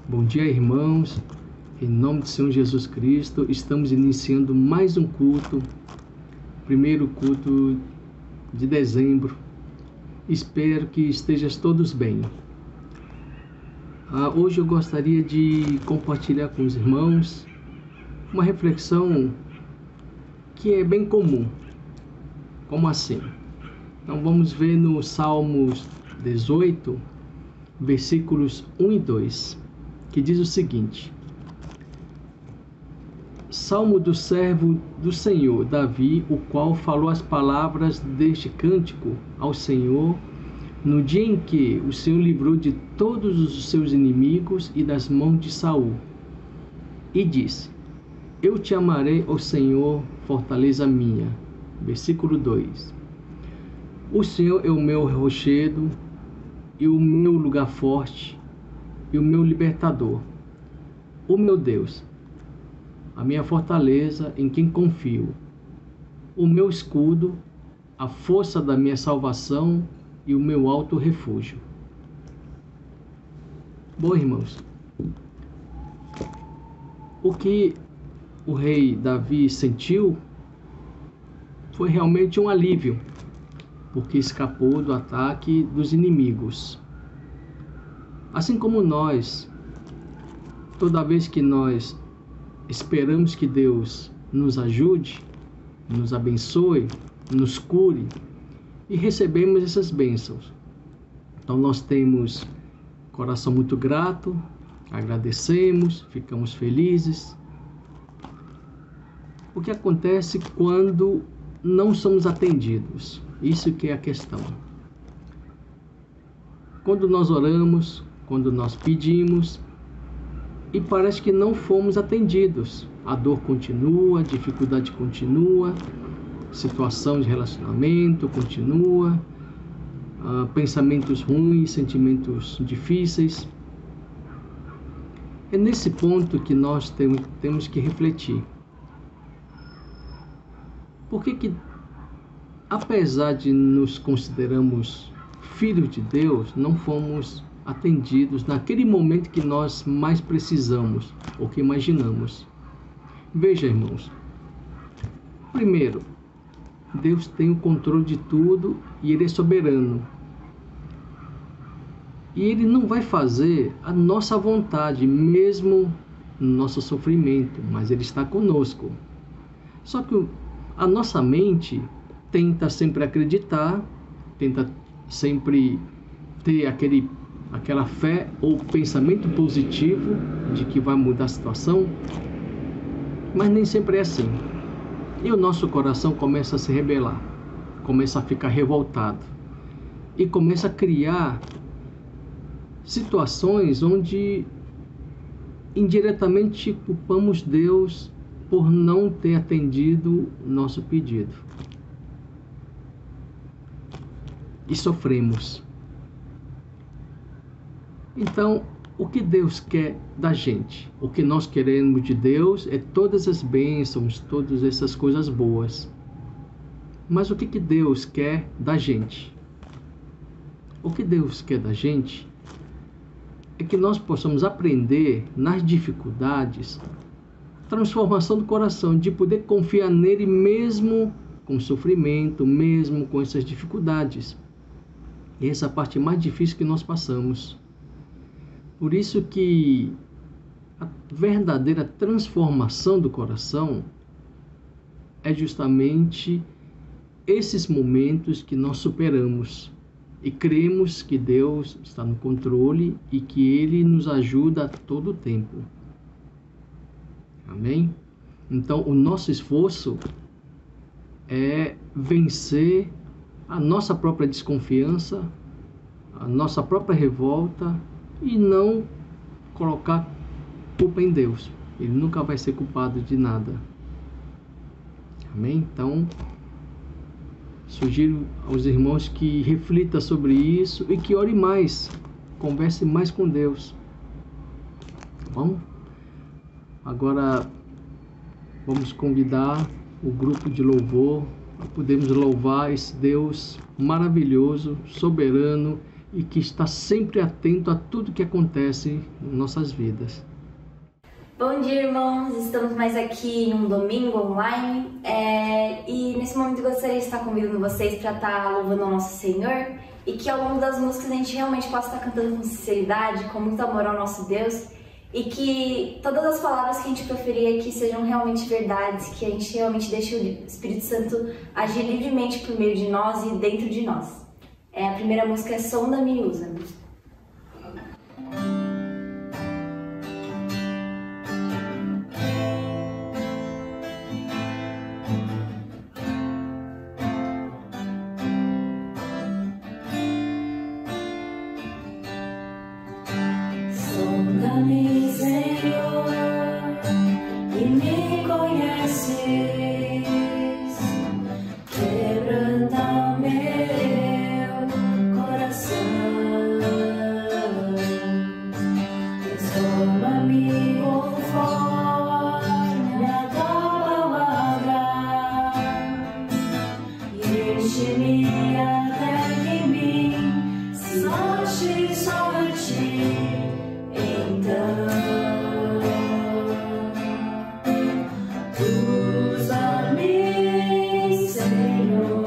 Bom dia, irmãos. Em nome do Senhor Jesus Cristo, estamos iniciando mais um culto, primeiro culto de dezembro. Espero que estejam todos bem. Hoje eu gostaria de compartilhar com os irmãos uma reflexão que é bem comum. Como assim? Então vamos ver no Salmos 18, versículos 1 e 2, que diz o seguinte: Salmo do servo do Senhor, Davi, o qual falou as palavras deste cântico ao Senhor no dia em que o Senhor livrou de todos os seus inimigos e das mãos de Saul. E disse: Eu te amarei, ó Senhor, fortaleza minha. Versículo 2. O Senhor é o meu rochedo e o meu lugar forte e o meu libertador, o meu Deus, a minha fortaleza em quem confio, o meu escudo, a força da minha salvação e o meu alto refúgio. Bom, irmãos, o que o rei Davi sentiu foi realmente um alívio, porque escapou do ataque dos inimigos. Assim como nós, toda vez que nós esperamos que Deus nos ajude, nos abençoe, nos cure e recebemos essas bênçãos. Então nós temos coração muito grato, agradecemos, ficamos felizes. O que acontece quando não somos atendidos? Isso que é a questão. Quando nós oramos, quando nós pedimos e parece que não fomos atendidos, a dor continua, a dificuldade continua, situação de relacionamento continua, pensamentos ruins, sentimentos difíceis. É nesse ponto que nós temos que refletir. Por que, apesar de nos considerarmos filhos de Deus, não fomos atendidos naquele momento que nós mais precisamos ou que imaginamos? Veja, irmãos, primeiro, Deus tem o controle de tudo e Ele é soberano. E Ele não vai fazer a nossa vontade, mesmo no nosso sofrimento, mas Ele está conosco. Só que a nossa mente tenta sempre acreditar, tenta sempre ter aquela fé ou pensamento positivo de que vai mudar a situação, mas nem sempre é assim. E o nosso coração começa a se rebelar, começa a ficar revoltado e começa a criar situações onde indiretamente culpamos Deus por não ter atendido nosso pedido. E sofremos. Então, o que Deus quer da gente? O que nós queremos de Deus é todas as bênçãos, todas essas coisas boas. Mas o que Deus quer da gente? O que Deus quer da gente é que nós possamos aprender nas dificuldades, transformação do coração, de poder confiar nele mesmo com sofrimento, mesmo com essas dificuldades. E essa é a parte mais difícil que nós passamos. Por isso que a verdadeira transformação do coração é justamente esses momentos que nós superamos e cremos que Deus está no controle e que Ele nos ajuda a todo o tempo. Amém? Então, o nosso esforço é vencer a nossa própria desconfiança, a nossa própria revolta e não colocar culpa em Deus. Ele nunca vai ser culpado de nada. Amém? Então, sugiro aos irmãos que reflitam sobre isso e que ore mais, converse mais com Deus. Tá bom? Agora, vamos convidar o grupo de louvor. Podemos louvar esse Deus maravilhoso, soberano e que está sempre atento a tudo que acontece em nossas vidas. Bom dia, irmãos! Estamos mais aqui em um domingo online e nesse momento eu gostaria de estar convidando vocês para estar louvando ao nosso Senhor e que ao longo das músicas a gente realmente possa estar cantando com sinceridade, com muito amor ao nosso Deus e que todas as palavras que a gente proferir aqui sejam realmente verdades, que a gente realmente deixe o Espírito Santo agir livremente por meio de nós e dentro de nós. A primeira música é Sonda-me e Usa-me. Sonda-me, Senhor, e me conheces, quebranta meu coração, transforma-me conforme a tua palavra, e enche-me até que mim se ache só a ti. Usa-me, Senhor,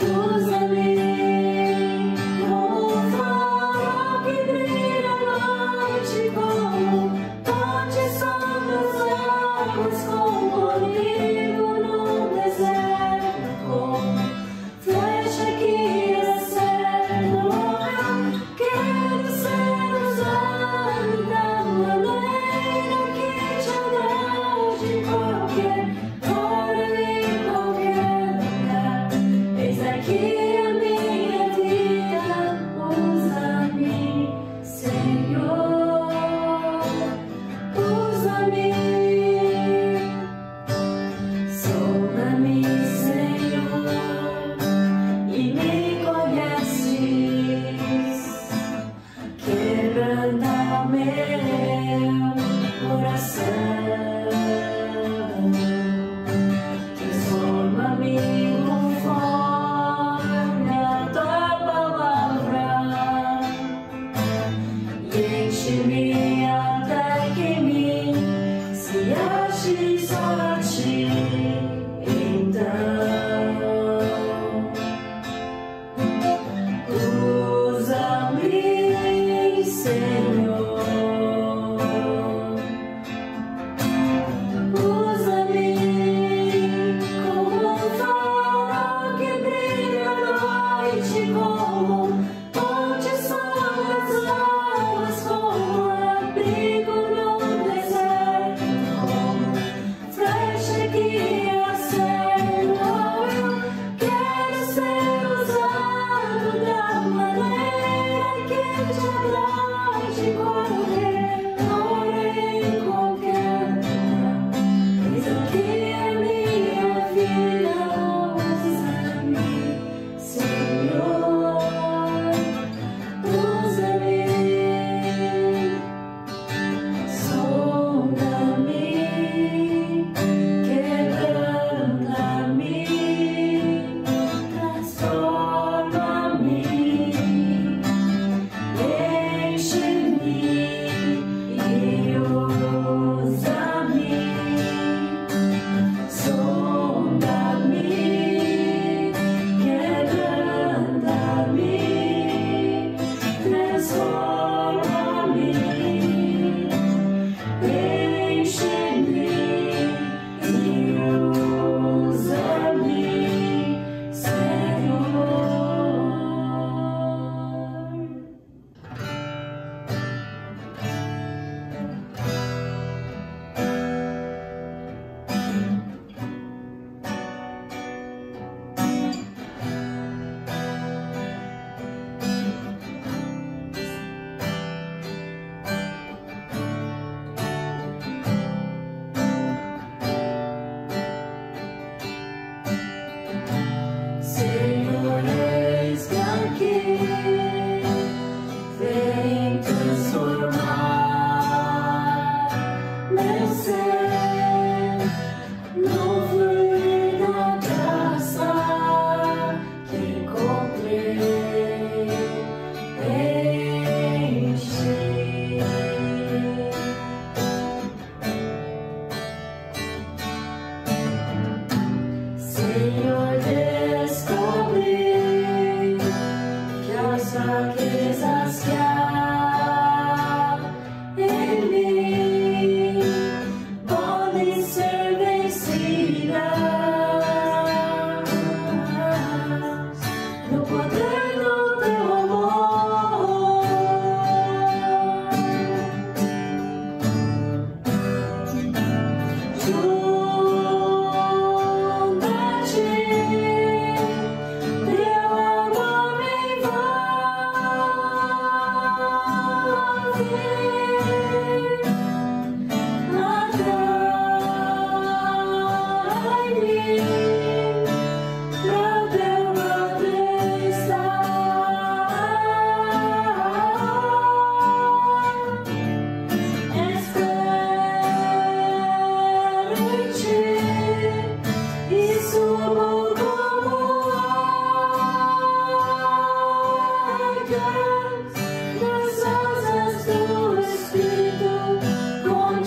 usa-me como um farol que brilha à noite, como ponte sobre as águas, como olivo no deserto, como flecha que acerta. Quero ser usado da maneira que te agrade, qualquer hora e qualquer lugar. Eis aqui a minha vida, usa-me, Senhor, usa-me. Sonda-me, Senhor, e me conheces, quebranta meu coração, transforma-me conforme a tua palavra, e enche-me até que mim se ache só a ti. Então usa-me, Senhor, usa-me como um farol que brilha à noite, como ponte sobre as águas, como abrigo no deserto, como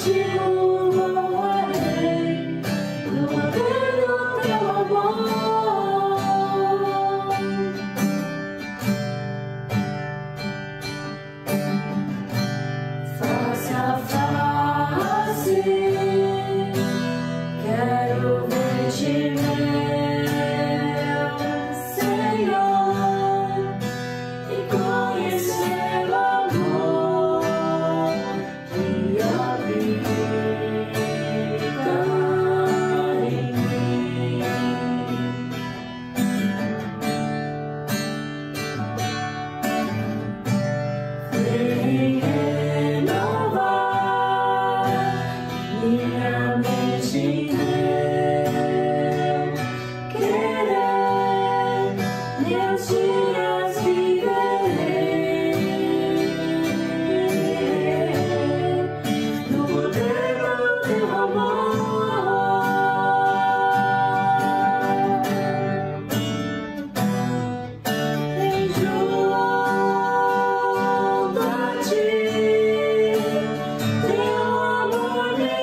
contigo voarei no poder do teu amor. Face a face, quero ver-te, meu Senhor, e conhecer o amor que habita em mim. Vem renovar minha mente, meu querer, meus dias viverei no poder do teu amor. Vem junto a ti, teu amor me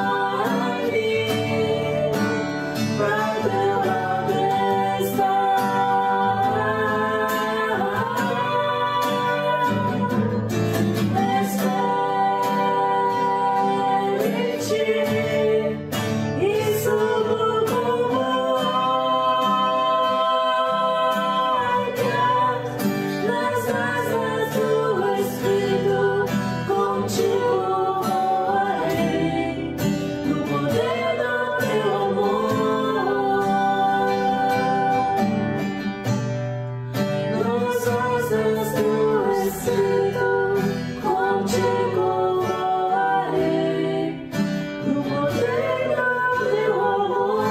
atrai-me pra teu lado espero em ti e subo como águia nas asas do Espírito, contigo voarei no poder do teu amor. Nas asas do Espírito, contigo voarei no poder do teu amor.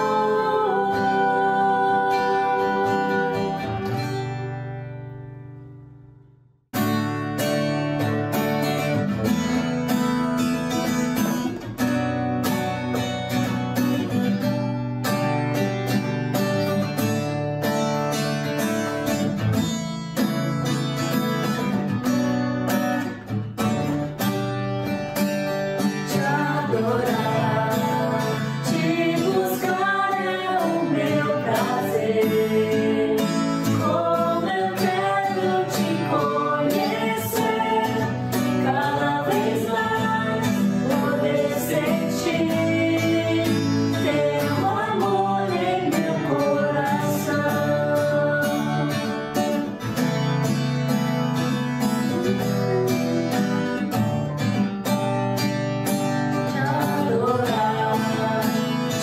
Te adorar, te buscar é o meu prazer. Como eu quero te conhecer, cada vez mais poder sentir teu amor em meu coração. Te adorar,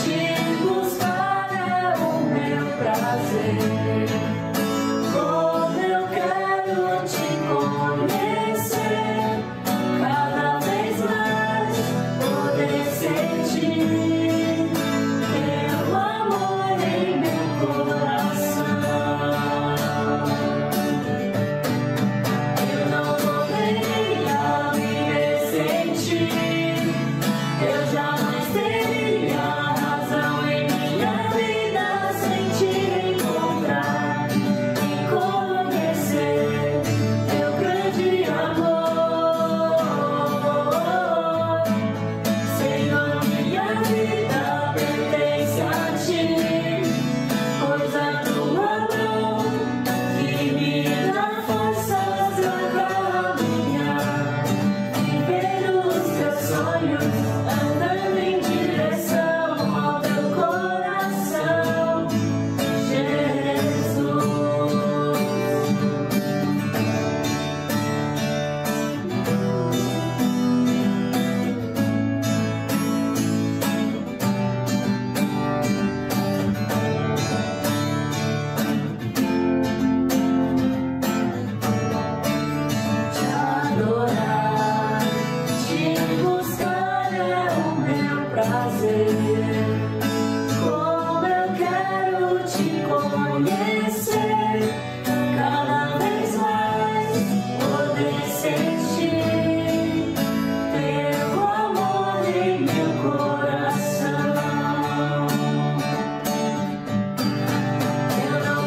te buscar é o meu prazer. Como eu quero te conhecer, cada vez mais poder sentir teu amor em meu coração. Eu não poderia viver sem ti. Eu jamais teria razão em minha vida sem te encontrar e conhecer teu grande amor. Senhor, minha vida pertence a ti, pois a tua mão que me dá forças a caminhar, viver os teus sonhos, andando em direção ao teu coração, Jesus. Te adorar, te buscar é o meu prazer. Como eu quero te conhecer, cada vez mais poder sentir teu amor em meu coração. Eu não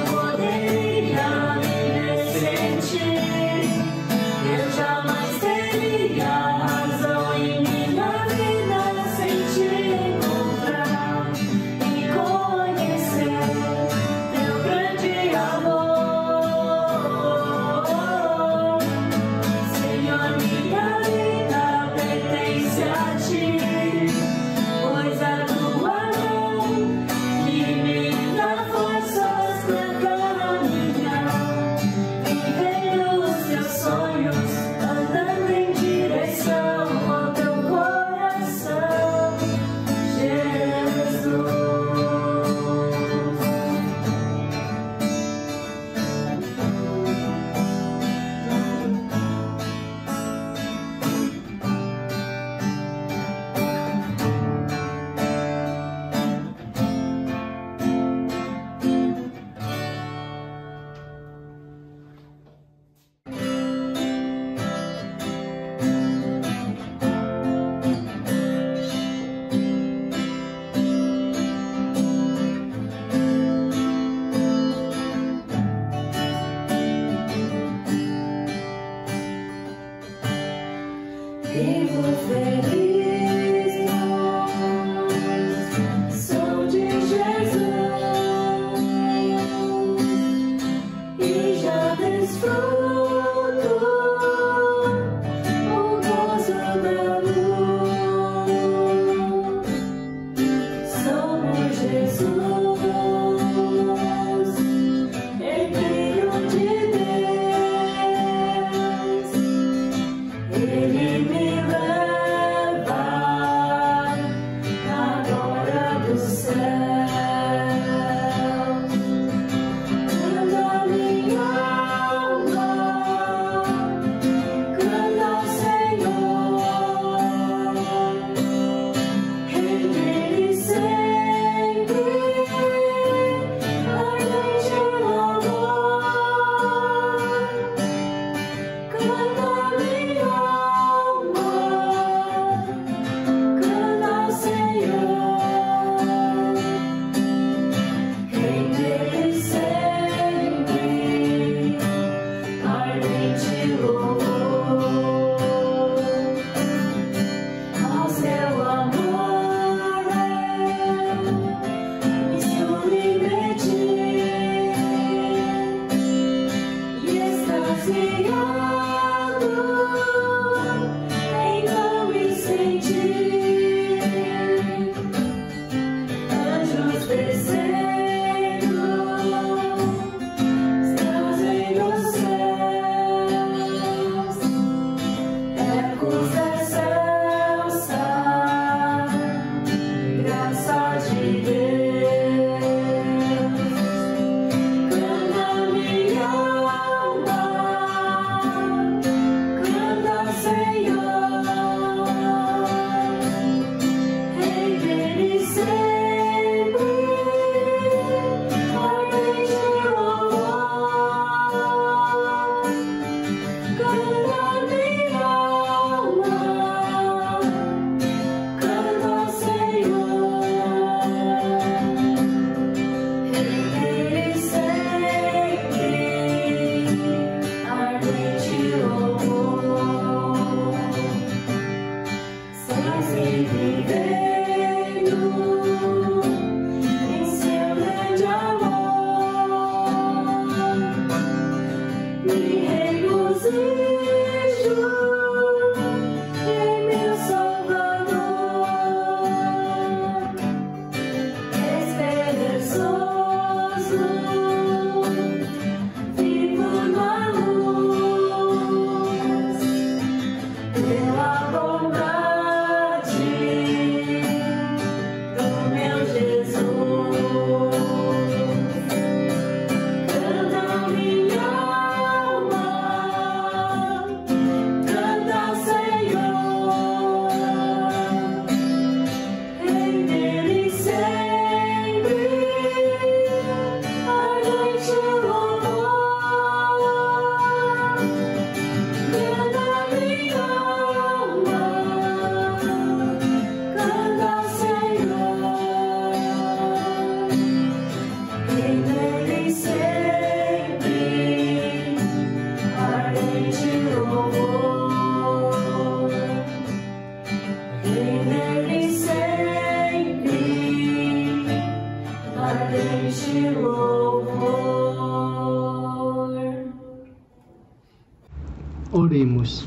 Oremos.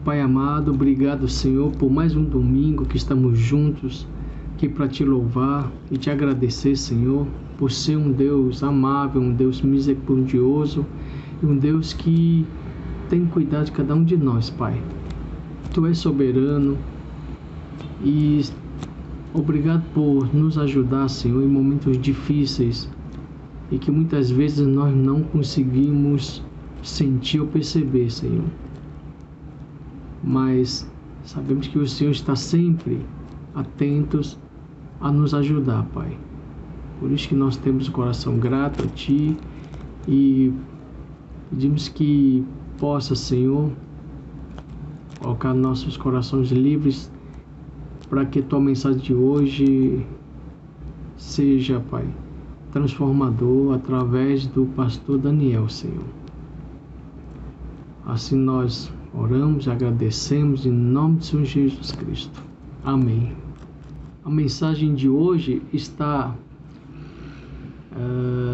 Pai amado, obrigado, Senhor, por mais um domingo que estamos juntos aqui para te louvar e te agradecer, Senhor, por ser um Deus amável, um Deus misericordioso e um Deus que tem cuidado de cada um de nós, Pai. Tu és soberano e obrigado por nos ajudar, Senhor, em momentos difíceis e que muitas vezes nós não conseguimos sentir ou perceber, Senhor. Mas sabemos que o Senhor está sempre atentos a nos ajudar, Pai. Por isso que nós temos o coração grato a Ti e pedimos que possa, Senhor, colocar nossos corações livres para que Tua mensagem de hoje seja, Pai, transformador através do pastor Daniel, Senhor. Assim nós oramos e agradecemos em nome de Senhor Jesus Cristo. Amém. A mensagem de hoje está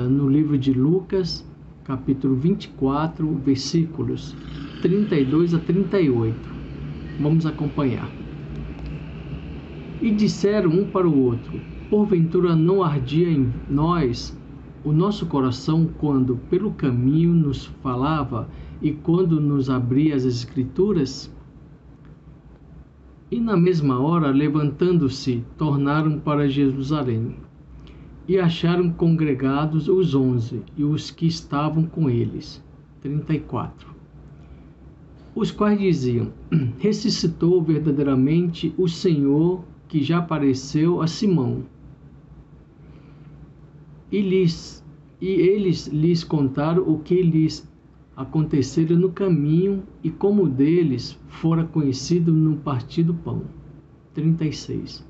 no livro de Lucas, capítulo 24, versículos 32 a 38. Vamos acompanhar. E disseram um para o outro: porventura não ardia em nós o nosso coração quando pelo caminho nos falava e quando nos abria as Escrituras? E na mesma hora, levantando-se, tornaram para Jerusalém. E acharam congregados os 11 e os que estavam com eles. 34. Os quais diziam: ressuscitou verdadeiramente o Senhor, que já apareceu a Simão. E eles lhes contaram o que lhes acontecera no caminho e como deles fora conhecido no partir do pão. 36.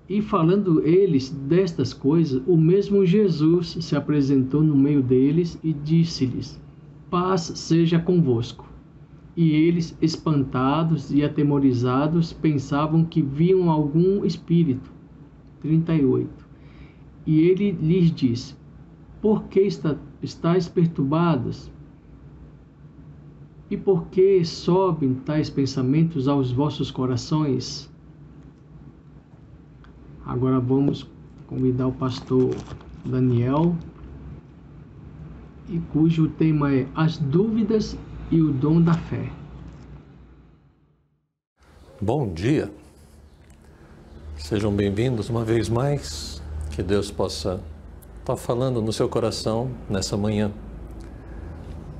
E falando eles destas coisas, o mesmo Jesus se apresentou no meio deles e disse-lhes: paz seja convosco. E eles, espantados e atemorizados, pensavam que viam algum espírito. 38. E ele lhes disse: por que estáis perturbados? E por que sobem tais pensamentos aos vossos corações? Agora vamos convidar o pastor Daniel, e cujo tema é as dúvidas e o dom da fé. Bom dia, sejam bem-vindos uma vez mais, que Deus possa estar falando no seu coração nessa manhã.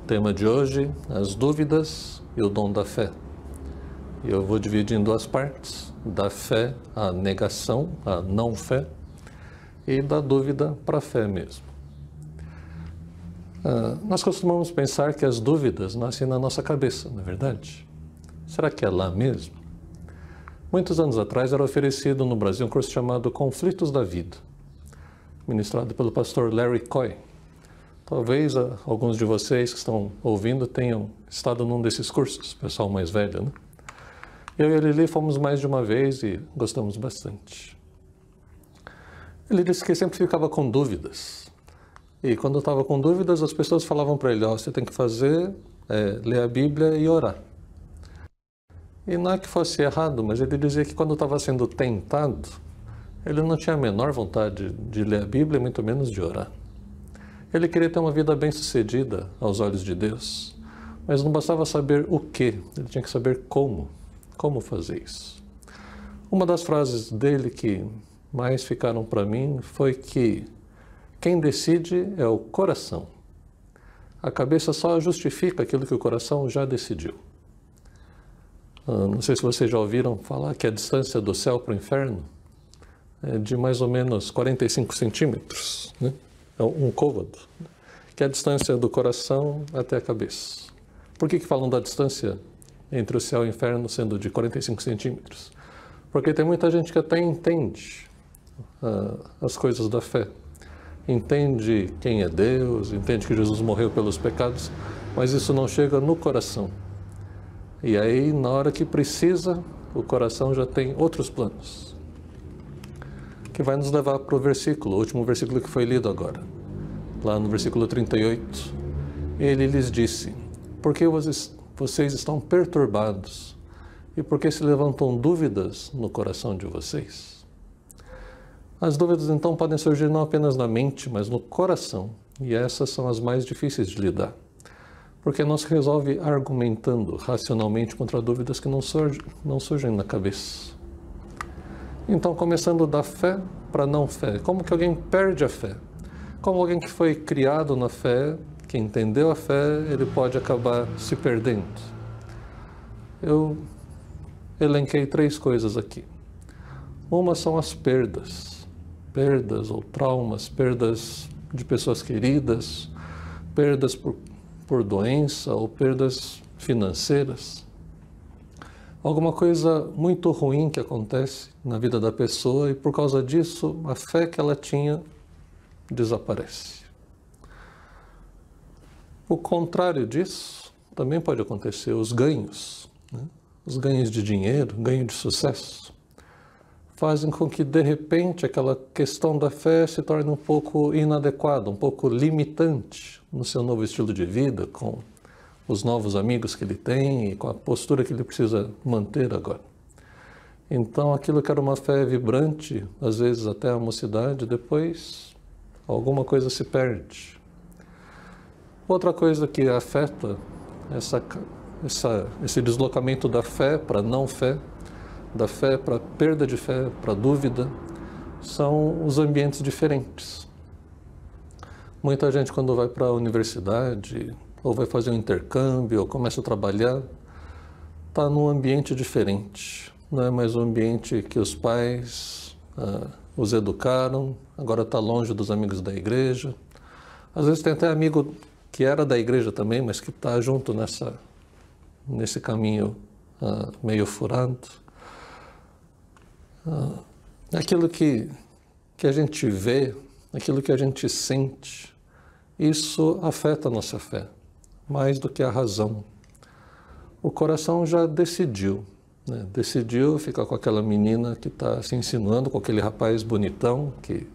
O tema de hoje, as dúvidas e o dom da fé. Eu vou dividir em duas partes, da fé à negação, à não fé, e da dúvida para a fé mesmo. Nós costumamos pensar que as dúvidas nascem na nossa cabeça, não é verdade? Será que é lá mesmo? Muitos anos atrás era oferecido no Brasil um curso chamado Conflitos da Vida, ministrado pelo pastor Larry Coy. Talvez alguns de vocês que estão ouvindo tenham estado num desses cursos, pessoal mais velho, né? Eu e a Lili fomos mais de uma vez e gostamos bastante. Ele disse que sempre ficava com dúvidas. E quando estava com dúvidas, as pessoas falavam para ele: você tem que fazer, ler a Bíblia e orar. E não é que fosse errado, mas ele dizia que quando estava sendo tentado, ele não tinha a menor vontade de ler a Bíblia, muito menos de orar. Ele queria ter uma vida bem-sucedida aos olhos de Deus, mas não bastava saber o que, ele tinha que saber como fazer isso. Uma das frases dele que mais ficaram para mim foi que quem decide é o coração. A cabeça só justifica aquilo que o coração já decidiu. Não sei se vocês já ouviram falar que a distância do céu para o inferno é de mais ou menos 45 centímetros, né? É um côvado, que é a distância do coração até a cabeça. Por que falam da distância entre o céu e o inferno sendo de 45 centímetros? Porque tem muita gente que até entende as coisas da fé. Entende quem é Deus, entende que Jesus morreu pelos pecados, mas isso não chega no coração. E aí, na hora que precisa, o coração já tem outros planos. Que vai nos levar para o último versículo que foi lido agora. Lá no versículo 38. ele lhes disse: por que vocês estão perturbados? E por que se levantam dúvidas no coração de vocês? As dúvidas então podem surgir não apenas na mente, mas no coração. E essas são as mais difíceis de lidar. Porque não se resolve argumentando racionalmente contra dúvidas que não surgem na cabeça. Então, começando da fé para não fé. Como que alguém perde a fé? Como alguém que foi criado na fé, que entendeu a fé, ele pode acabar se perdendo. Eu elenquei 3 coisas aqui. Uma são as perdas. Perdas ou traumas, perdas de pessoas queridas, perdas por doença ou perdas financeiras. Alguma coisa muito ruim que acontece na vida da pessoa e por causa disso a fé que ela tinha desaparece. O contrário disso também pode acontecer, os ganhos, né? Os ganhos de dinheiro, ganho de sucesso, fazem com que de repente aquela questão da fé se torne um pouco inadequada, um pouco limitante no seu novo estilo de vida, com os novos amigos que ele tem e com a postura que ele precisa manter agora. Então aquilo que era uma fé vibrante, às vezes até a mocidade, depois alguma coisa se perde. Outra coisa que afeta esse deslocamento da fé para não fé, da fé para perda de fé, para dúvida, são os ambientes diferentes. Muita gente, quando vai para a universidade, ou vai fazer um intercâmbio, ou começa a trabalhar, está num ambiente diferente. Não é mais o ambiente que os pais os educaram, agora está longe dos amigos da igreja. Às vezes tem até amigo que era da igreja também, mas que está junto nesse caminho meio furado. Aquilo que a gente vê, aquilo que a gente sente, isso afeta a nossa fé, mais do que a razão. O coração já decidiu, né? Decidiu ficar com aquela menina que está se insinuando, com aquele rapaz bonitão que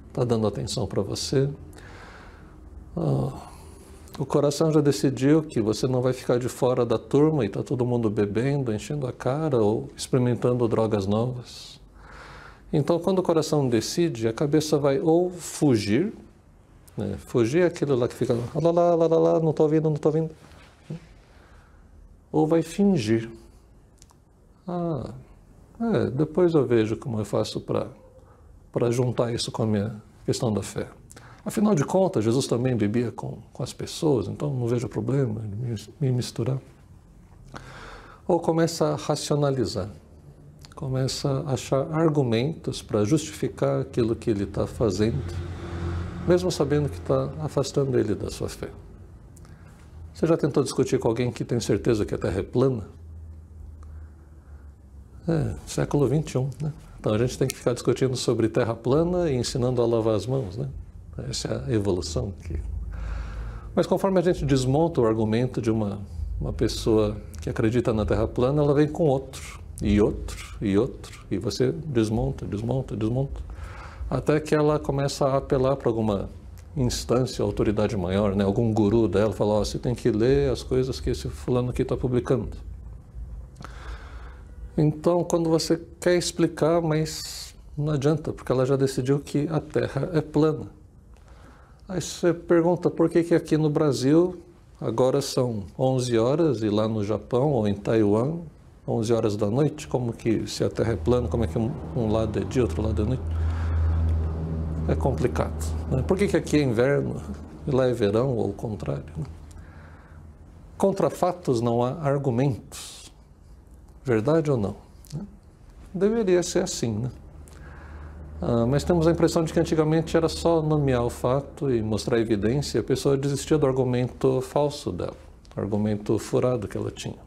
está dando atenção para você. O coração já decidiu que você não vai ficar de fora da turma e está todo mundo bebendo, enchendo a cara ou experimentando drogas novas. Então, quando o coração decide, a cabeça vai ou fugir, né? Fugir é aquilo lá que fica lá, não estou ouvindo, ou vai fingir. Depois eu vejo como eu faço para juntar isso com a minha questão da fé. Afinal de contas, Jesus também bebia com as pessoas, então não vejo problema em me misturar. Ou começa a racionalizar, começa a achar argumentos para justificar aquilo que ele está fazendo, mesmo sabendo que está afastando ele da sua fé. Você já tentou discutir com alguém que tem certeza que a Terra é plana? Século XXI, né? Então a gente tem que ficar discutindo sobre Terra plana e ensinando a lavar as mãos, né? Essa é a evolução. Mas conforme a gente desmonta o argumento de uma pessoa que acredita na Terra plana, ela vem com outro, e você desmonta, até que ela começa a apelar para alguma instância, autoridade maior, né? Algum guru dela, fala, você tem que ler as coisas que esse fulano aqui está publicando. Então, quando você quer explicar, mas não adianta, porque ela já decidiu que a Terra é plana. Aí você pergunta por que aqui no Brasil agora são 11 horas e lá no Japão ou em Taiwan 11 horas da noite? Como que, se a Terra é plana, como é que um lado é dia, outro lado é noite? É complicado, né? Por que aqui é inverno e lá é verão ou o contrário? Né? Contra fatos não há argumentos. Verdade ou não? Deveria ser assim, né? Mas temos a impressão de que antigamente era só nomear o fato e mostrar a evidência, e a pessoa desistia do argumento falso dela, o argumento furado que ela tinha.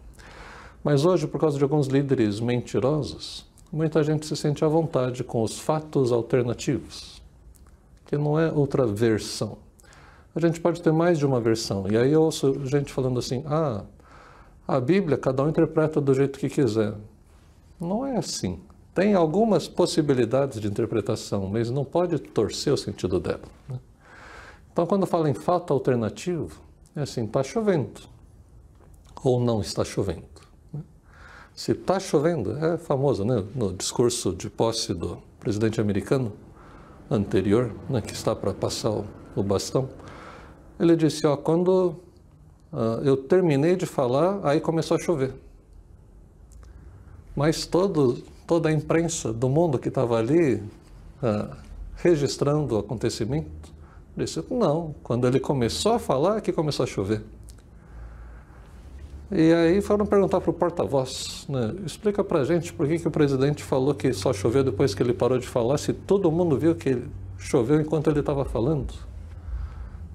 Mas hoje, por causa de alguns líderes mentirosos, muita gente se sente à vontade com os fatos alternativos, que não é outra versão. A gente pode ter mais de uma versão, e aí eu ouço gente falando assim, a Bíblia cada um interpreta do jeito que quiser. Não é assim. Tem algumas possibilidades de interpretação, mas não pode torcer o sentido dela, né? Então, quando fala em fato alternativo, é assim, está chovendo ou não está chovendo. Se está chovendo, é famoso, né? No discurso de posse do presidente americano anterior, né, que está para passar o bastão, ele disse, ó, quando eu terminei de falar, aí começou a chover. Mas toda a imprensa do mundo que estava ali registrando o acontecimento, disse, não, quando ele começou a falar, que começou a chover. E aí foram perguntar para o porta-voz, né, explica para a gente por que o presidente falou que só choveu depois que ele parou de falar, se todo mundo viu que choveu enquanto ele estava falando.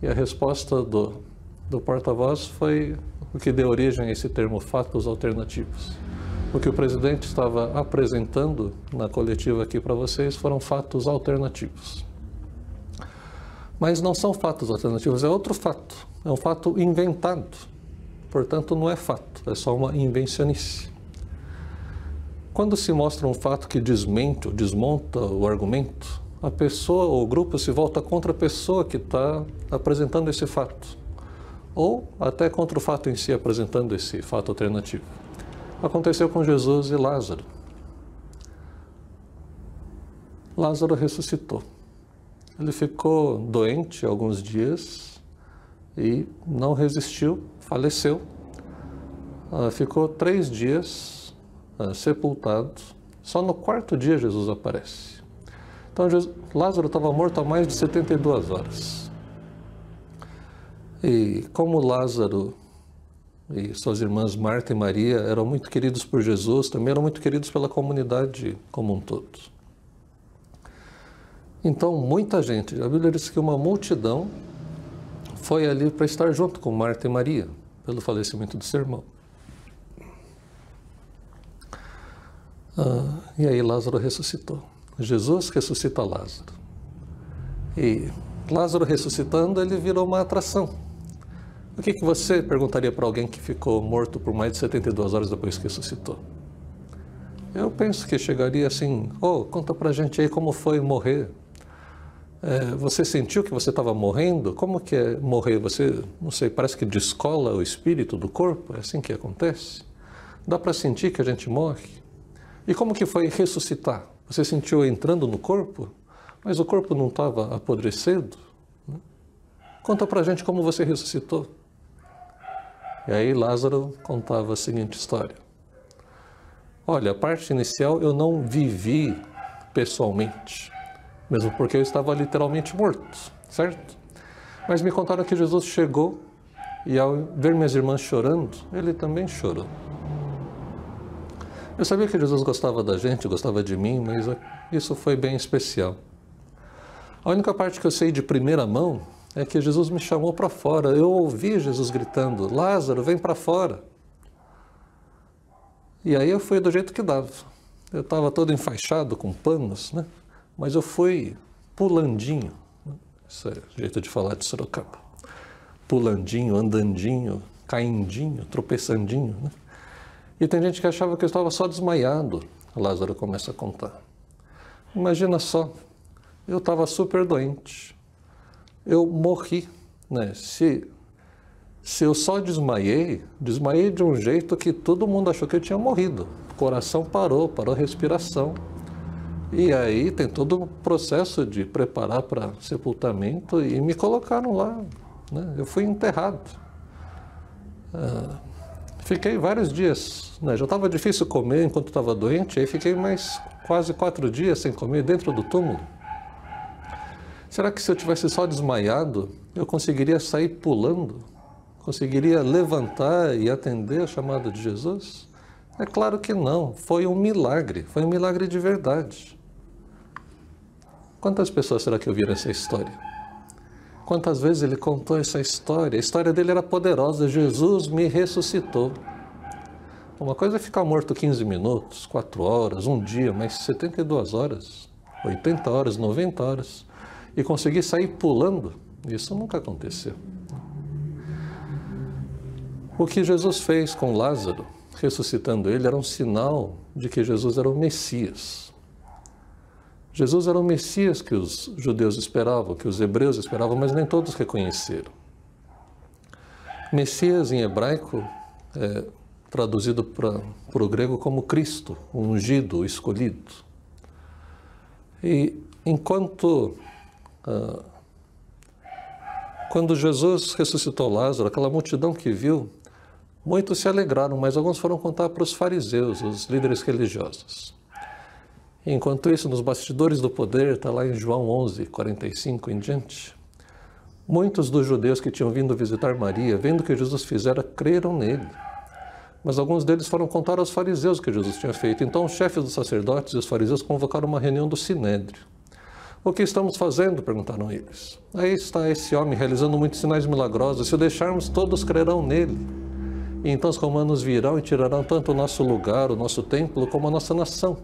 E a resposta do porta-voz foi o que deu origem a esse termo, fatos alternativos. O que o presidente estava apresentando na coletiva aqui para vocês foram fatos alternativos. Mas não são fatos alternativos, é outro fato, é um fato inventado. Portanto, não é fato, é só uma invencionice. Quando se mostra um fato que desmente ou desmonta o argumento, a pessoa ou o grupo se volta contra a pessoa que está apresentando esse fato, ou até contra o fato em si, apresentando esse fato alternativo. Aconteceu com Jesus e Lázaro. Lázaro ressuscitou. Ele ficou doente alguns dias e não resistiu, faleceu. Ficou 3 dias sepultado. Só no 4º dia Jesus aparece. Então Lázaro estava morto há mais de 72 horas. E como Lázaro e suas irmãs Marta e Maria eram muito queridos por Jesus, também eram muito queridos pela comunidade como um todo. Então, muita gente, a Bíblia diz que uma multidão foi ali para estar junto com Marta e Maria, pelo falecimento do seu irmão. E aí Lázaro ressuscitou. Jesus ressuscita Lázaro. E Lázaro ressuscitando, ele virou uma atração. O que você perguntaria para alguém que ficou morto por mais de 72 horas depois que ressuscitou? Eu penso que chegaria assim, conta pra gente aí como foi morrer. Você sentiu que você estava morrendo? Como que é morrer? Você, não sei, parece que descola o espírito do corpo? É assim que acontece? Dá para sentir que a gente morre? E como que foi ressuscitar? Você sentiu entrando no corpo? Mas o corpo não estava apodrecendo? Conta pra gente como você ressuscitou. E aí Lázaro contava a seguinte história. Olha, a parte inicial eu não vivi pessoalmente, mesmo porque eu estava literalmente morto, certo? Mas me contaram que Jesus chegou e ao ver minhas irmãs chorando, ele também chorou. Eu sabia que Jesus gostava da gente, gostava de mim, mas isso foi bem especial. A única parte que eu sei de primeira mão é que Jesus me chamou para fora. Eu ouvi Jesus gritando, Lázaro, vem para fora. E aí eu fui do jeito que dava. Eu estava todo enfaixado com panos, né? Mas eu fui pulandinho. Esse é o jeito de falar de Sorocaba. Pulandinho, andandinho, caindinho, tropeçandinho, né? E tem gente que achava que eu estava só desmaiado. Lázaro começa a contar. Imagina só, eu estava super doente. Eu morri, né? Se eu só desmaiei de um jeito que todo mundo achou que eu tinha morrido. O coração parou a respiração. E aí tem todo o processo de preparar para sepultamento e me colocaram lá, né? Eu fui enterrado. Fiquei vários dias, né? Já estava difícil comer enquanto estava doente, aí fiquei mais quase 4 dias sem comer dentro do túmulo. Será que se eu tivesse só desmaiado, eu conseguiria sair pulando? Conseguiria levantar e atender a chamada de Jesus? É claro que não, foi um milagre de verdade. Quantas pessoas será que ouviram essa história? Quantas vezes ele contou essa história? A história dele era poderosa, Jesus me ressuscitou. Uma coisa é ficar morto 15 minutos, 4 horas, um dia, mas 72 horas, 80 horas, 90 horas, e conseguir sair pulando, isso nunca aconteceu. O que Jesus fez com Lázaro, ressuscitando ele, era um sinal de que Jesus era o Messias. Jesus era o Messias que os judeus esperavam, que os hebreus esperavam, mas nem todos reconheceram. Messias em hebraico é traduzido para o grego como Cristo, o ungido, o escolhido. E enquanto quando Jesus ressuscitou Lázaro, aquela multidão que viu, muitos se alegraram, mas alguns foram contar para os fariseus, os líderes religiosos. Enquanto isso, nos bastidores do poder, está lá em João 11, 45 em diante, muitos dos judeus que tinham vindo visitar Maria, vendo o que Jesus fizera, creram nele. Mas alguns deles foram contar aos fariseus o que Jesus tinha feito. Então os chefes dos sacerdotes e os fariseus convocaram uma reunião do Sinédrio. O que estamos fazendo? Perguntaram eles. Aí está esse homem realizando muitos sinais milagrosos. Se o deixarmos, todos crerão nele. E então os romanos virão e tirarão tanto o nosso lugar, o nosso templo, como a nossa nação.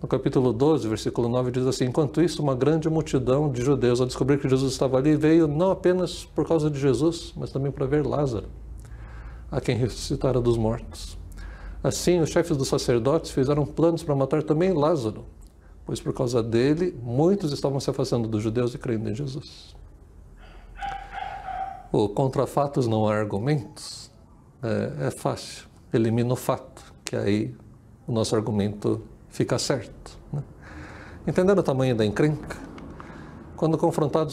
No capítulo 12, versículo 9, diz assim: enquanto isso, uma grande multidão de judeus, ao descobrir que Jesus estava ali, veio não apenas por causa de Jesus, mas também para ver Lázaro, a quem ressuscitara dos mortos. Assim, os chefes dos sacerdotes fizeram planos para matar também Lázaro, pois por causa dele, muitos estavam se afastando dos judeus e crendo em Jesus. O contra fatos não há argumentos é fácil. Elimina o fato, que aí o nosso argumento fica certo, né? Entendendo o tamanho da encrenca, quando confrontado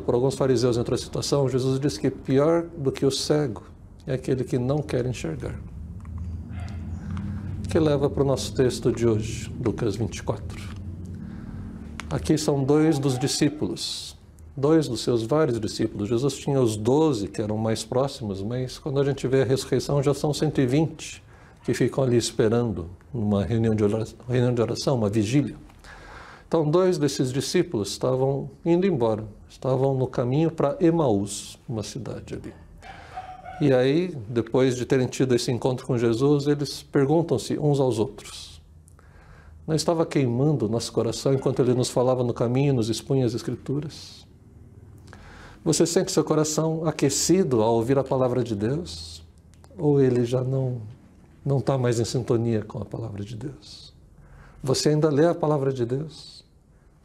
por alguns fariseus em outra situação, Jesus disse que pior do que o cego é aquele que não quer enxergar. Que leva para o nosso texto de hoje, Lucas 24. Aqui são dois dos discípulos, dois dos seus vários discípulos. Jesus tinha os 12 que eram mais próximos, mas quando a gente vê a ressurreição já são 120 que ficam ali esperando numa reunião de oração, uma vigília. Então, dois desses discípulos estavam indo embora, estavam no caminho para Emaús, uma cidade ali. E aí, depois de terem tido esse encontro com Jesus, eles perguntam-se uns aos outros: não estava queimando nosso coração enquanto ele nos falava no caminho e nos expunha as Escrituras? Você sente seu coração aquecido ao ouvir a palavra de Deus? Ou ele já não está mais em sintonia com a palavra de Deus? Você ainda lê a palavra de Deus?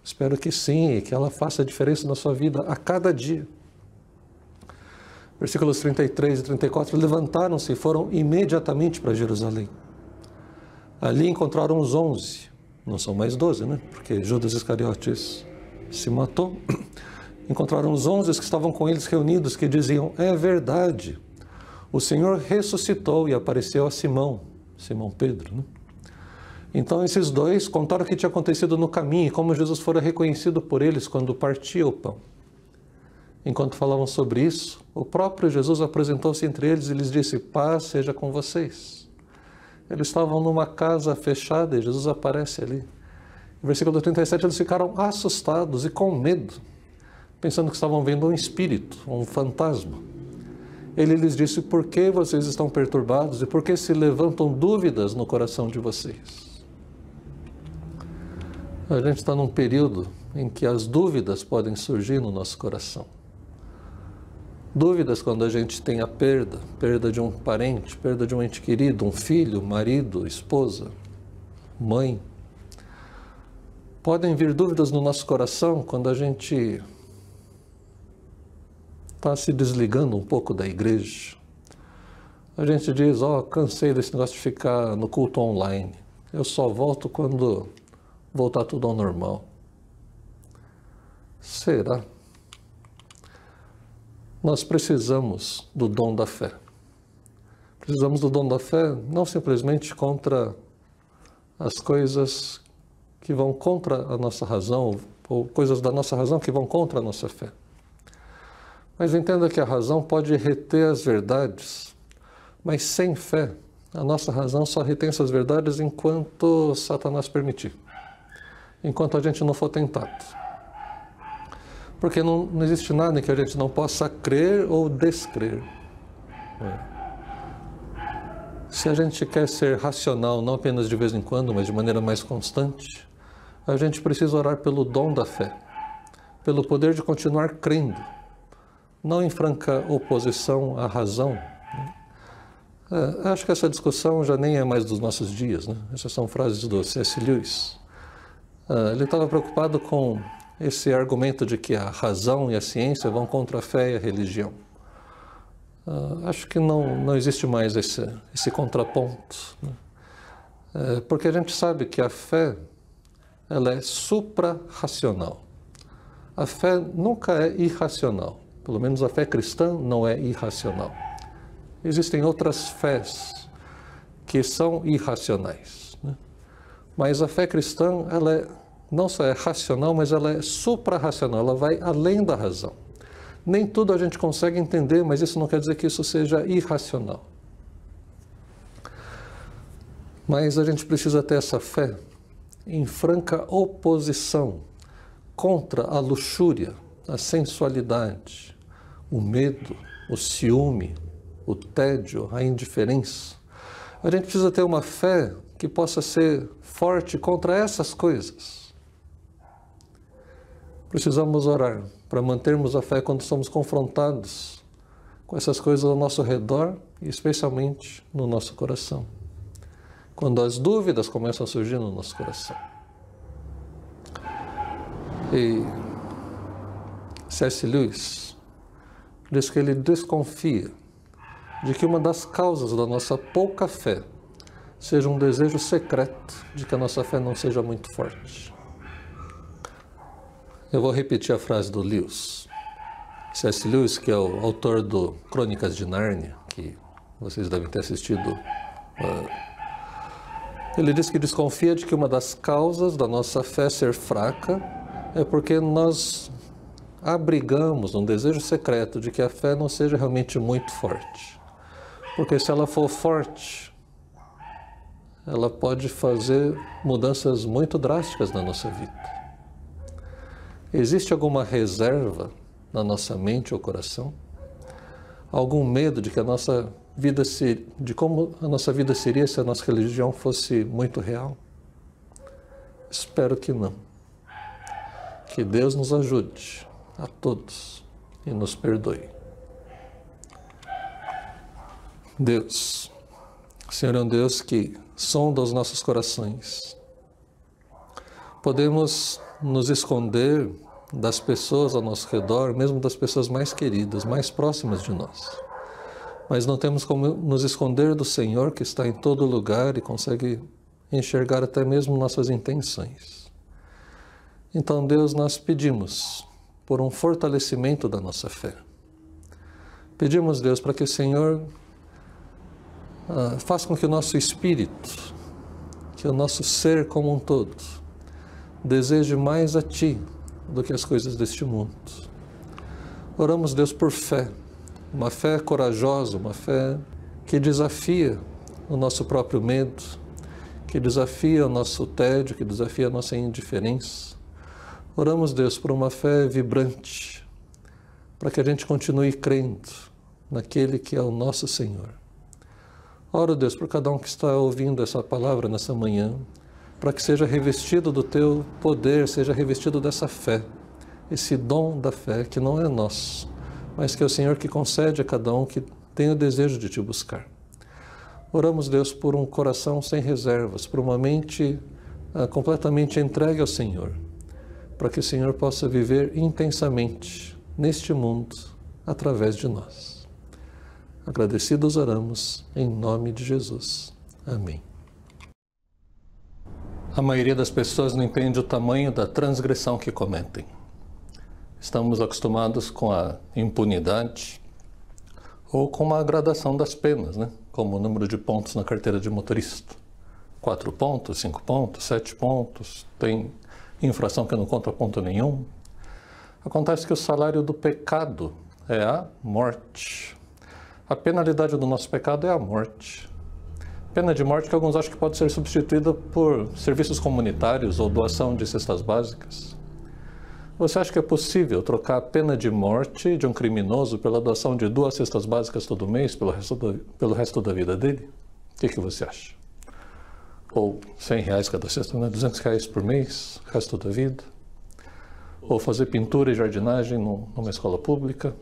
Espero que sim, e que ela faça diferença na sua vida a cada dia. Versículos 33 e 34, levantaram-se e foram imediatamente para Jerusalém. Ali encontraram os 11, não são mais 12, né? Porque Judas Iscariotes se matou. Encontraram os 11 que estavam com eles reunidos, que diziam: é verdade, o Senhor ressuscitou e apareceu a Simão Pedro, né? Então esses dois contaram o que tinha acontecido no caminho e como Jesus fora reconhecido por eles quando partia o pão. Enquanto falavam sobre isso, o próprio Jesus apresentou-se entre eles e lhes disse: paz seja com vocês. Eles estavam numa casa fechada e Jesus aparece ali. No versículo 37, eles ficaram assustados e com medo, pensando que estavam vendo um espírito, um fantasma. Ele lhes disse: por que vocês estão perturbados e por que se levantam dúvidas no coração de vocês? A gente está num período em que as dúvidas podem surgir no nosso coração. Dúvidas quando a gente tem a perda de um parente, perda de um ente querido, um filho, marido, esposa, mãe. Podem vir dúvidas no nosso coração quando a gente está se desligando um pouco da igreja. A gente diz: cansei desse negócio de ficar no culto online. Eu só volto quando voltar tudo ao normal. Será? Nós precisamos do dom da fé. Precisamos do dom da fé não simplesmente contra as coisas que vão contra a nossa razão, ou coisas da nossa razão que vão contra a nossa fé. Mas entenda que a razão pode reter as verdades, mas sem fé, a nossa razão só retém essas verdades enquanto Satanás permitir, enquanto a gente não for tentado. Porque não existe nada em que a gente não possa crer ou descrer. Se a gente quer ser racional, não apenas de vez em quando, mas de maneira mais constante, a gente precisa orar pelo dom da fé, pelo poder de continuar crendo, não em franca oposição à razão. Acho que essa discussão já nem é mais dos nossos dias, né? Essas são frases do C.S. Lewis. Ele estava preocupado com esse argumento de que a razão e a ciência vão contra a fé e a religião. Acho que não existe mais esse contraponto, né? Porque a gente sabe que a fé, ela é supra-racional. A fé nunca é irracional. Pelo menos a fé cristã não é irracional. Existem outras fés que são irracionais, né? Mas a fé cristã, ela não só é racional, mas ela é supra-racional, ela vai além da razão. Nem tudo a gente consegue entender, mas isso não quer dizer que isso seja irracional. Mas a gente precisa ter essa fé em franca oposição contra a luxúria, a sensualidade, o medo, o ciúme, o tédio, a indiferença. A gente precisa ter uma fé que possa ser forte contra essas coisas. Precisamos orar para mantermos a fé quando somos confrontados com essas coisas ao nosso redor e especialmente no nosso coração. Quando as dúvidas começam a surgir no nosso coração. E C.S. Lewis diz que ele desconfia de que uma das causas da nossa pouca fé seja um desejo secreto de que a nossa fé não seja muito forte. Eu vou repetir a frase do Lewis. C.S. Lewis, que é o autor do Crônicas de Nárnia, que vocês devem ter assistido. Ele diz que desconfia de que uma das causas da nossa fé ser fraca é porque nós abrigamos um desejo secreto de que a fé não seja realmente muito forte. Porque se ela for forte, ela pode fazer mudanças muito drásticas na nossa vida. Existe alguma reserva na nossa mente ou coração? Algum medo de que a nossa vida de como a nossa vida seria se a nossa religião fosse muito real? Espero que não. Que Deus nos ajude a todos e nos perdoe. Deus, o Senhor é um Deus que sonda os nossos corações. Podemos nos esconder das pessoas ao nosso redor, mesmo das pessoas mais queridas, mais próximas de nós. Mas não temos como nos esconder do Senhor, que está em todo lugar e consegue enxergar até mesmo nossas intenções. Então, Deus, nós pedimos por um fortalecimento da nossa fé. Pedimos, Deus, para que o Senhor faça com que o nosso espírito, que o nosso ser como um todo, deseje mais a Ti do que as coisas deste mundo. Oramos, Deus, por fé, uma fé corajosa, uma fé que desafia o nosso próprio medo, que desafia o nosso tédio, que desafia a nossa indiferença. Oramos, Deus, por uma fé vibrante, para que a gente continue crendo naquele que é o nosso Senhor. Oro, Deus, por cada um que está ouvindo essa palavra nessa manhã, para que seja revestido do Teu poder, seja revestido dessa fé, esse dom da fé que não é nosso, mas que é o Senhor que concede a cada um que tem o desejo de Te buscar. Oramos, Deus, por um coração sem reservas, por uma mente completamente entregue ao Senhor, para que o Senhor possa viver intensamente neste mundo através de nós. Agradecidos oramos em nome de Jesus. Amém. A maioria das pessoas não entende o tamanho da transgressão que cometem. Estamos acostumados com a impunidade ou com uma gradação das penas, né? Como o número de pontos na carteira de motorista. 4 pontos, 5 pontos, 7 pontos, tem infração que não conta ponto nenhum. Acontece que o salário do pecado é a morte. A penalidade do nosso pecado é a morte. Pena de morte que alguns acham que pode ser substituída por serviços comunitários ou doação de cestas básicas. Você acha que é possível trocar a pena de morte de um criminoso pela doação de 2 cestas básicas todo mês pelo resto da vida dele? O que você acha? Ou R$100 cada cesta, né? R$200 por mês, resto da vida? Ou fazer pintura e jardinagem numa escola pública?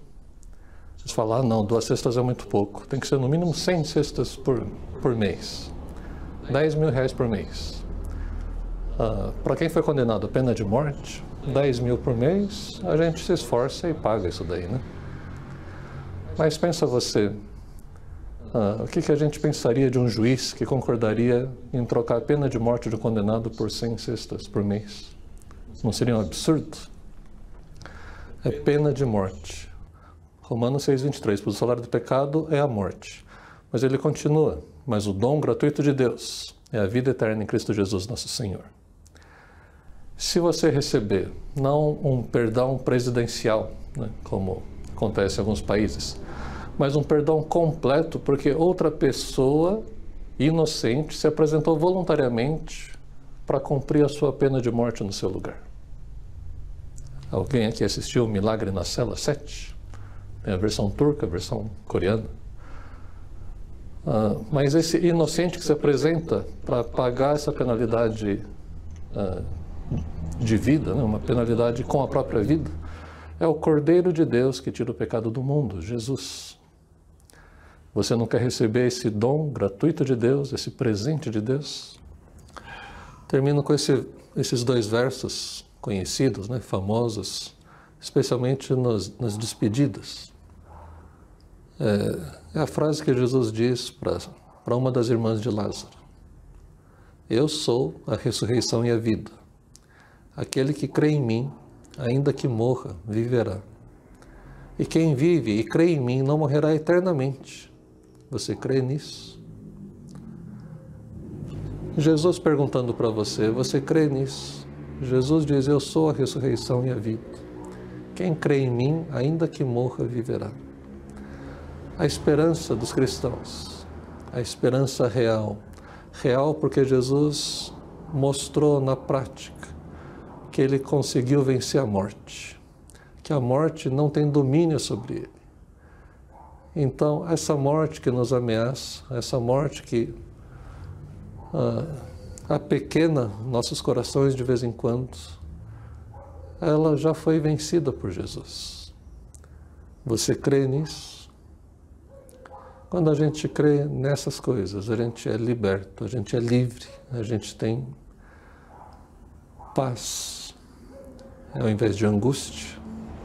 Vocês falam, não, 2 cestas é muito pouco. Tem que ser no mínimo 100 cestas por mês. R$10 mil por mês. Para quem foi condenado à pena de morte, 10 mil por mês, a gente se esforça e paga isso daí, né? Mas pensa você, o que a gente pensaria de um juiz que concordaria em trocar a pena de morte de um condenado por 100 cestas por mês? Não seria um absurdo? É pena de morte. Romanos 6,23, pois o salário do pecado é a morte. Mas ele continua, mas o dom gratuito de Deus é a vida eterna em Cristo Jesus, nosso Senhor. Se você receber, não um perdão presidencial, né, como acontece em alguns países, mas um perdão completo porque outra pessoa inocente se apresentou voluntariamente para cumprir a sua pena de morte no seu lugar. Alguém aqui assistiu o Milagre na Cela 7? Tem a versão turca, a versão coreana. Mas esse inocente que se apresenta para pagar essa penalidade de vida, né, uma penalidade com a própria vida, é o Cordeiro de Deus que tira o pecado do mundo, Jesus. Você não quer receber esse dom gratuito de Deus, esse presente de Deus? Termino com esses 2 versos conhecidos, né, famosos, especialmente nas despedidas. É a frase que Jesus diz para uma das irmãs de Lázaro. Eu sou a ressurreição e a vida. Aquele que crê em mim, ainda que morra, viverá. E quem vive e crê em mim não morrerá eternamente. Você crê nisso? Jesus perguntando para você, você crê nisso? Jesus diz, eu sou a ressurreição e a vida. Quem crê em mim, ainda que morra, viverá. A esperança dos cristãos, a esperança real. Real porque Jesus mostrou na prática que ele conseguiu vencer a morte, que a morte não tem domínio sobre ele. Então, essa morte que nos ameaça, essa morte que apequena nossos corações de vez em quando, ela já foi vencida por Jesus. Você crê nisso? Quando a gente crê nessas coisas, a gente é liberto, a gente é livre, a gente tem paz, ao invés de angústia,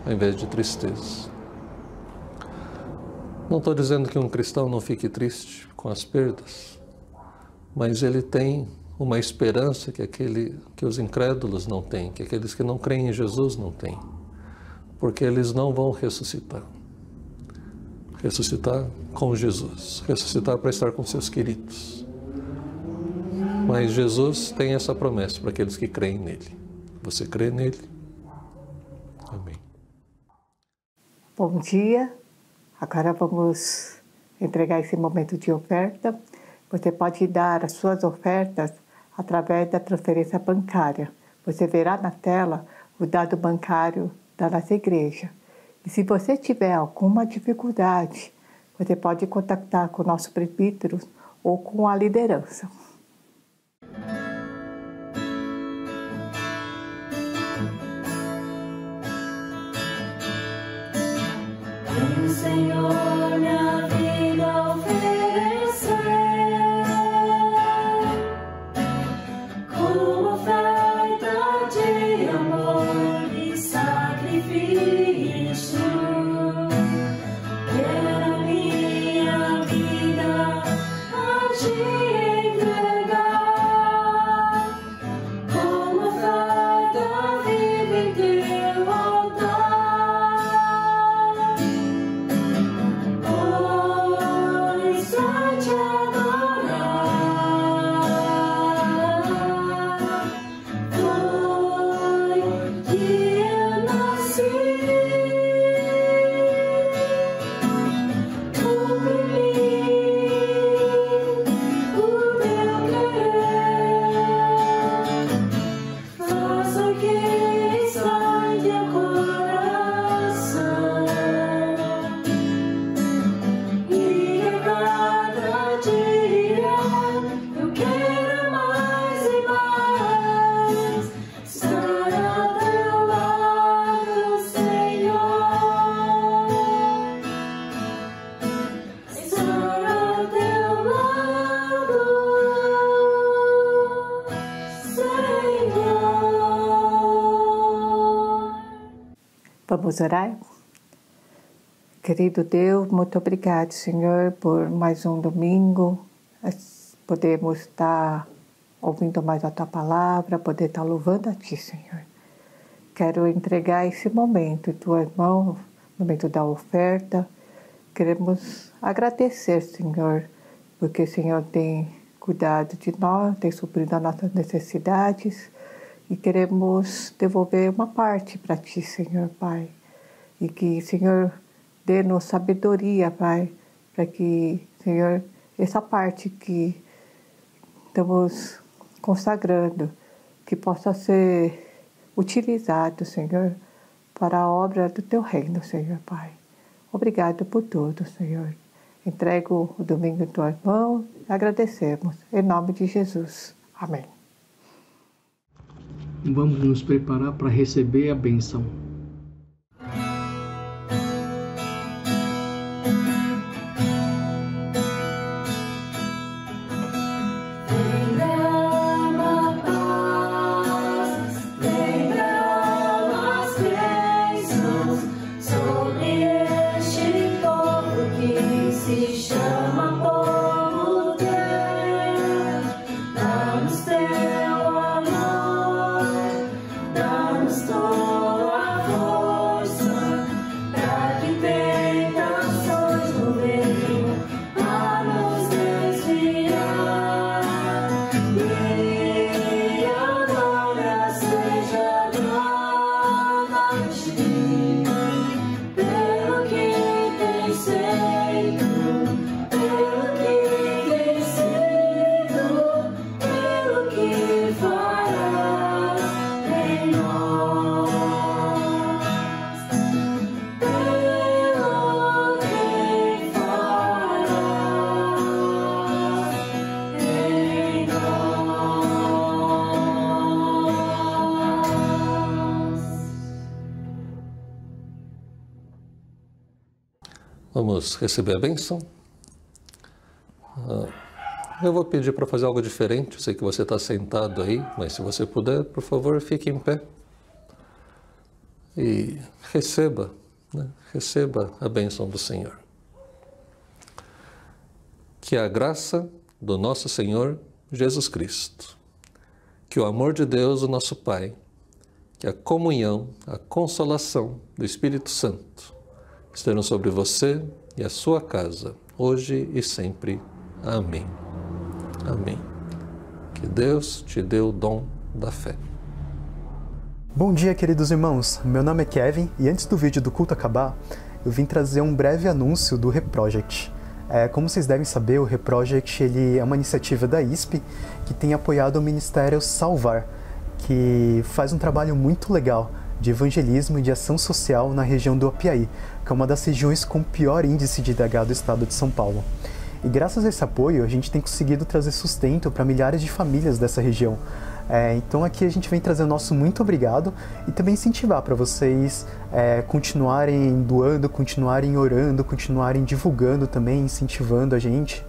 ao invés de tristeza. Não estou dizendo que um cristão não fique triste com as perdas, mas ele tem uma esperança que os incrédulos não têm, que aqueles que não creem em Jesus não têm, porque eles não vão ressuscitar. Ressuscitar com Jesus, ressuscitar para estar com seus queridos. Mas Jesus tem essa promessa para aqueles que creem nele. Você crê nele? Amém. Bom dia. Agora vamos entregar esse momento de oferta. Você pode dar as suas ofertas através da transferência bancária. Você verá na tela o dado bancário da nossa igreja. E se você tiver alguma dificuldade, você pode contactar com o nosso presbítero ou com a liderança. Vem, Senhor, minha vida oferecer como oferta de amor e sacrifício. Quero minha vida a te entregar como oferta viva em teu altar. Vamos orar? Querido Deus, muito obrigado, Senhor, por mais um domingo. Podemos estar ouvindo mais a Tua palavra, poder estar louvando a Ti, Senhor. Quero entregar esse momento em Tuas mãos, no momento da oferta. Queremos agradecer, Senhor, porque o Senhor tem cuidado de nós, tem suprido as nossas necessidades e queremos devolver uma parte para Ti, Senhor, Pai. E que, Senhor, dê-nos sabedoria, Pai, para que, Senhor, essa parte que estamos consagrando, que possa ser utilizado, Senhor, para a obra do Teu reino, Senhor, Pai. Obrigado por tudo, Senhor. Entrego o domingo em Tuas mãos e agradecemos. Em nome de Jesus. Amém. Vamos nos preparar para receber a bênção. Vamos receber a bênção. Eu vou pedir para fazer algo diferente. Eu sei que você está sentado aí, mas se você puder, por favor, fique em pé. E receba, né? Receba a bênção do Senhor. Que a graça do nosso Senhor Jesus Cristo, que o amor de Deus, o nosso Pai, que a comunhão, a consolação do Espírito Santo estejam sobre você e a sua casa, hoje e sempre. Amém. Amém. Que Deus te dê o dom da fé. Bom dia, queridos irmãos. Meu nome é Kevin e antes do vídeo do culto acabar, eu vim trazer um breve anúncio do Reproject. Como vocês devem saber, o Reproject ele é uma iniciativa da ISP que tem apoiado o Ministério Salvar, que faz um trabalho muito legal de evangelismo e de ação social na região do Apiaí, que é uma das regiões com pior índice de IDH do estado de São Paulo. E graças a esse apoio, a gente tem conseguido trazer sustento para milhares de famílias dessa região. Então aqui a gente vem trazer o nosso muito obrigado e também incentivar para vocês continuarem doando, continuarem orando, continuarem divulgando também, incentivando a gente.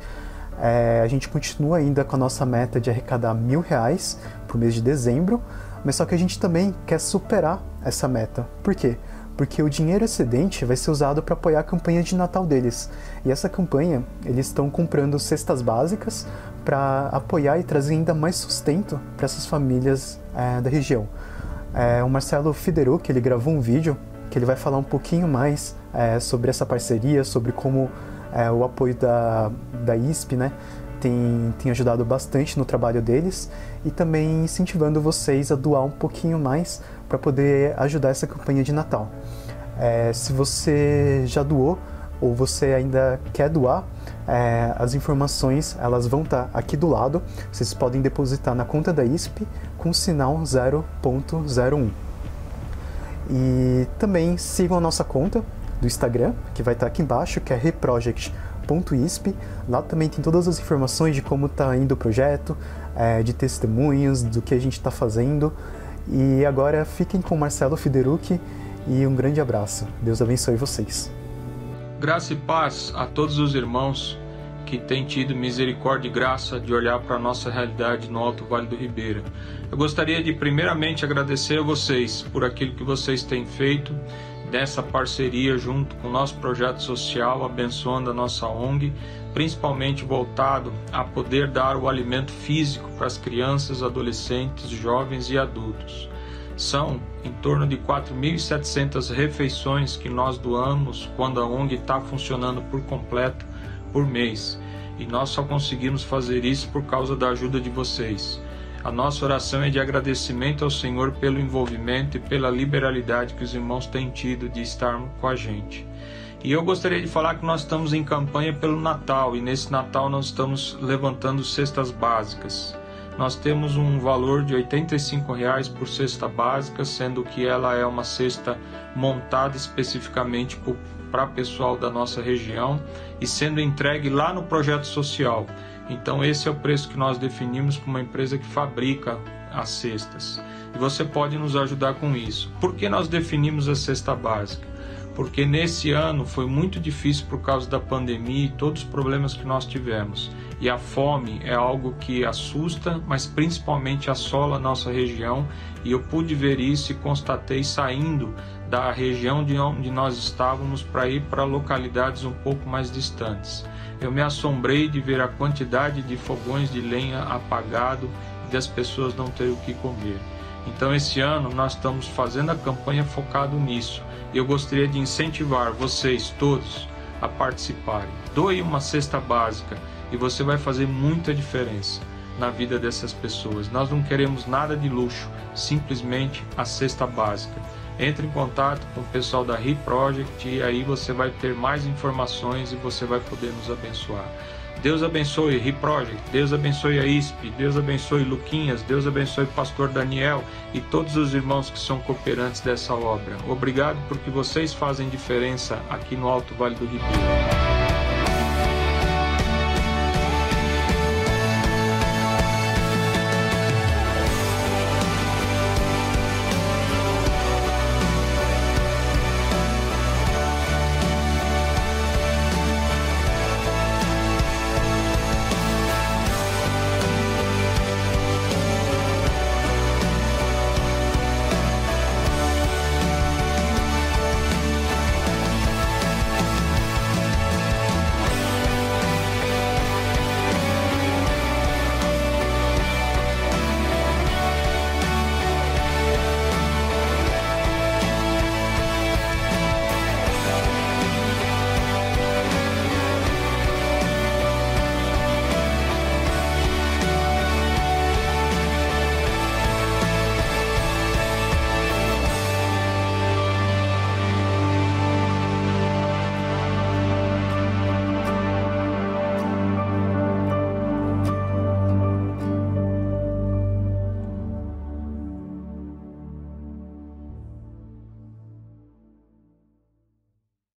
A gente continua ainda com a nossa meta de arrecadar R$1.000 para o mês de dezembro, mas só que a gente também quer superar essa meta. Por quê? Porque o dinheiro excedente vai ser usado para apoiar a campanha de Natal deles. E essa campanha, eles estão comprando cestas básicas para apoiar e trazer ainda mais sustento para essas famílias da região. O Marcelo Fiderucci, ele gravou um vídeo que ele vai falar um pouquinho mais sobre essa parceria, sobre como o apoio da ISP, né, tem ajudado bastante no trabalho deles e também incentivando vocês a doar um pouquinho mais para poder ajudar essa campanha de Natal. Se você já doou ou você ainda quer doar, as informações elas vão estar aqui do lado. Vocês podem depositar na conta da ISP com o sinal 0.01. E também sigam a nossa conta do Instagram, que vai estar aqui embaixo, que é reproject.isp. Lá também tem todas as informações de como está indo o projeto, de testemunhos, do que a gente está fazendo. E agora fiquem com Marcelo Fiderucci e um grande abraço. Deus abençoe vocês. Graça e paz a todos os irmãos que têm tido misericórdia e graça de olhar para a nossa realidade no Alto Vale do Ribeira. Eu gostaria de primeiramente agradecer a vocês por aquilo que vocês têm feito nessa parceria junto com o nosso projeto social, abençoando a nossa ONG, principalmente voltado a poder dar o alimento físico para as crianças, adolescentes, jovens e adultos. São em torno de 4.700 refeições que nós doamos quando a ONG está funcionando por completo por mês. E nós só conseguimos fazer isso por causa da ajuda de vocês. A nossa oração é de agradecimento ao Senhor pelo envolvimento e pela liberalidade que os irmãos têm tido de estar com a gente. E eu gostaria de falar que nós estamos em campanha pelo Natal, e nesse Natal nós estamos levantando cestas básicas. Nós temos um valor de R$ 85,00 por cesta básica, sendo que ela é uma cesta montada especificamente para pessoal da nossa região e sendo entregue lá no projeto social. Então esse é o preço que nós definimos com uma empresa que fabrica as cestas. E você pode nos ajudar com isso. Por que nós definimos a cesta básica? Porque nesse ano foi muito difícil por causa da pandemia e todos os problemas que nós tivemos. E a fome é algo que assusta, mas principalmente assola a nossa região. E eu pude ver isso e constatei saindo da região de onde nós estávamos para ir para localidades um pouco mais distantes. Eu me assombrei de ver a quantidade de fogões de lenha apagado e das pessoas não terem o que comer. Então esse ano nós estamos fazendo a campanha focado nisso. E eu gostaria de incentivar vocês todos a participarem. Doe uma cesta básica e você vai fazer muita diferença na vida dessas pessoas. Nós não queremos nada de luxo, simplesmente a cesta básica. Entre em contato com o pessoal da ReProject e aí você vai ter mais informações e você vai poder nos abençoar. Deus abençoe ReProject, Deus abençoe a ISP, Deus abençoe Luquinhas, Deus abençoe o pastor Daniel e todos os irmãos que são cooperantes dessa obra. Obrigado porque vocês fazem diferença aqui no Alto Vale do Ribeiro.